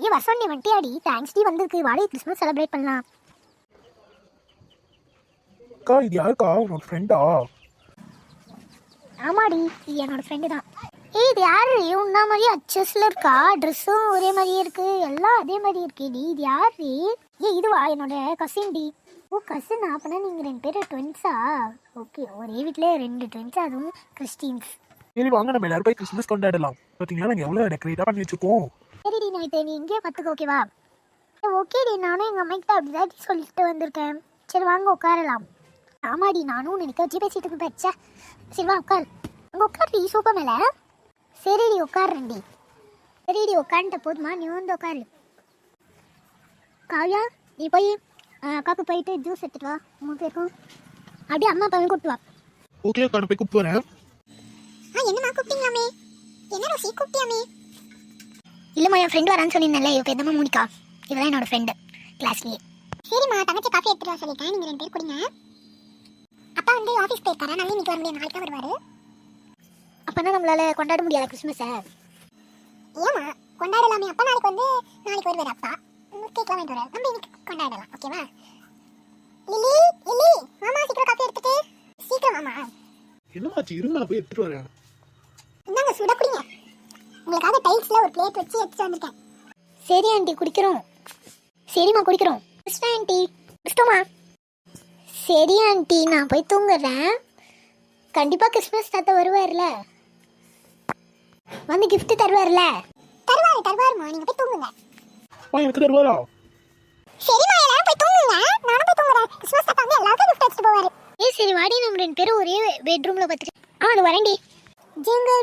ஏ Vasanthi வண்டியாடி, thanks D வந்திருக்கு, வாடி Christmas celebrate பண்ணலாம். அக்கா இது யாருக்கா, உன்னோட ஃப்ரெண்டா? ஆமாடி, இது என்னோட ஃப்ரெண்டு தான். ஏய் இது யாரு, உன்னா மாதிரி அச்சஸ்ல இருக்கா, ட்ரெஸ்ஸும் ஒரே மாதிரியே இருக்கு, எல்லாம் அதே மாதிரி இருக்கேடி. இது யாரு? ஏ இதுவா என்னோட கசின் டி. ஓ கசின், அப்பனா நீங்க 2 பேரும் ட்வின்ஸா? ஓகே, ஒரே வீட்டிலே 2 ட்வின்ஸ், அதுவும் கிறிஸ்டின்ஸ். சரி வாங்க நம்ம எல்லாரும் போய் கிறிஸ்மஸ் கொண்டாடலாம். பார்த்தீங்களா நாங்கள் எவ்வளோ டெக்கரேட்டாக பண்ணி வச்சுருக்கோம். சரிடி நைட்டு, நீ இங்கேயே பார்த்துக்க ஓகேவா? ஓகேடி, நானும் எங்கள் அம்மாக்கிட்ட அப்படிதான் சொல்லிட்டு வந்திருக்கேன். சரி வாங்க உட்காரலாம். ஆமாடி, நானும் நினைக்க வச்சு பேசிட்டு இருக்கேன். பச்சா சரி வா உட்கார். அங்கே உட்காருடி சோஃபா மேலே. சரிடி உட்காருண்டி. சரிடி உட்காந்துட்ட போதுமா, நீ வந்து உட்காரு. காவியா நீ போய் அக்காவுக்கு போயிட்டு ஜூஸ் எடுத்துட்டு வா, 3 பேருக்கும். அப்படியே அம்மா அப்பாவையும் கூப்பிட்டு வா. ஓகே அக்கா, நான் போய் கூப்பிட்டு வரேன். என்னம்மா கூப்பிட்டீங்களாமே? என்ன ரோசி கூப்பிட்டியாமே? இல்லைம்மா, என் ஃப்ரெண்டு வரான்னு சொல்லியிருந்தேன்ல, இவ பேர் தான் மோனிகா. இவதான் என்னோட ஃப்ரெண்டு கிளாஸ்லேயே. சரிம்மா, தங்கச்சி காஃபி எடுத்துட்டு வர சொல்லிட்டேன், நீங்கள் 2 பேர் குடிங்க. அப்பா வந்து ஆஃபீஸ் போயிருக்காரா, நாளைக்கு இன்னைக்கு வர முடியாது, நாளைக்கு தான் வருவார். அப்போனா நம்மளால கொண்டாட முடியாத கிறிஸ்மஸை? ஏமா கொண்டாடலாமே, அப்பா நாளைக்கு வருவார். அப்பா கேட்கலாம் வாங்கிட்டு வர, நம்ம இன்னைக்கு கொண்டாடலாம் ஓகேவா? லிலி லிலி மாமா சீக்கிரம் காஃபி எடுத்துட்டு. சீக்கிரம் மாமா. என்னமாச்சு, இருங்க நான் போய் எடுத்துட்டு வரேன். இந்தாங்க சுட குடிங்க. உங்களுக்காக டைல்ஸ்ல ஒரு பிளேட் வச்சு எடுத்து வந்திருக்கேன். சரி ஆண்டி குடிக்கிறோம். சரிம்மா குடிக்கிறோம். கிறிஸ்டா ஆண்டி கிறிஸ்டோமா. சரி ஆண்டி, நான் போய் தூங்குறேன். கண்டிப்பா கிறிஸ்மஸ் தாத்தா வருவார்ல, வந்து கிஃப்ட் தருவார்ல. தருவாருமா, நீங்க போய் தூங்குங்க. எனக்கு தருவாரா? சரிம்மா, எல்லாரும் போய் தூங்குங்க, நானும் போய் தூங்குறேன். கிறிஸ்மஸ் தாத்தா வந்து எல்லாருக்கும் கிஃப்ட் எடுத்துட்டு போவாரு. சரி வாடி, நம்ம 2 பேரும் ஒரே பெட்ரூம்ல பார்த்துட்டு. அது வரேன்டி. Jingle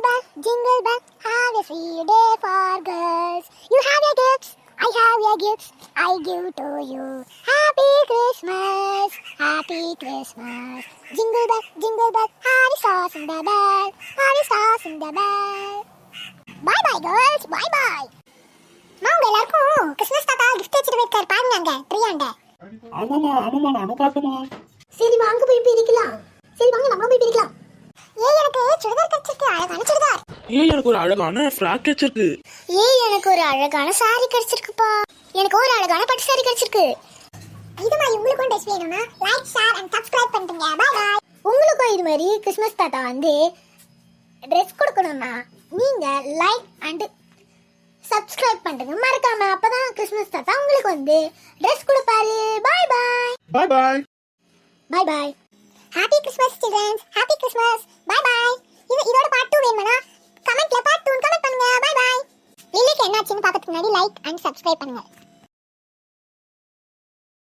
bell, have a free day for girls. You have your gifts, I have your gifts, I give to you. Happy Christmas, happy Christmas. Jingle bell, Harry stars in the bell, Harry stars in the bell. Bye bye girls, bye bye. மாங்க எல்லாருக்கும் Christmas தாத்தா gift வச்சிட்டு போயிருக்கார், பாருங்க அங்க ட்ரீயாண்ட. ஆமாமா நானும் பார்த்தமா. சரி வாங்க போய் பிரிக்கலாம். சரி வாங்க நம்ம போய் பிரிக்கலாம். எனக்கு சுடிதார் கிடைச்சிருக்கு, அழகான சுடிதார். எனக்கு ஒரு அழகான ஃப்ராக் கிடைச்சிருக்கு. எனக்கு ஒரு அழகான சாரி கிடைச்சிருக்குப்பா. எனக்கு ஒரு அழகான பட்டு சாரி கிடைச்சிருக்கு. இது மாதிரி உங்களுக்கும் ட்ரெஸ் வேணும்னா லைக் ஷேர் அண்ட் சப்ஸ்கிரைப் பண்ணுங்க. Bye bye. உங்களுக்கும் இது மாதிரி கிறிஸ்மஸ் தாத்தா வந்து ட்ரெஸ் கொடுக்கணும்னா நீங்க லைக் அண்ட் சப்ஸ்கிரைப் பண்ணுங்க மறக்காம. அப்பதான் கிறிஸ்மஸ் தாத்தா உங்களுக்கு வந்து ட்ரெஸ் கொடுப்பாரு. Bye bye. Bye bye. Bye bye. Happy Christmas childrens, happy Christmas. Bye bye. இதோட பார்ட் 2 வேணும்னா கமெண்ட்ல பார்ட் 2 கமெண்ட் பண்ணுங்க. Bye bye. லில்லிக்கு என்னாச்சுன்னு பார்க்கறதுக்கு முன்னாடி லைக் அண்ட் சப்ஸ்கிரைப் பண்ணுங்க.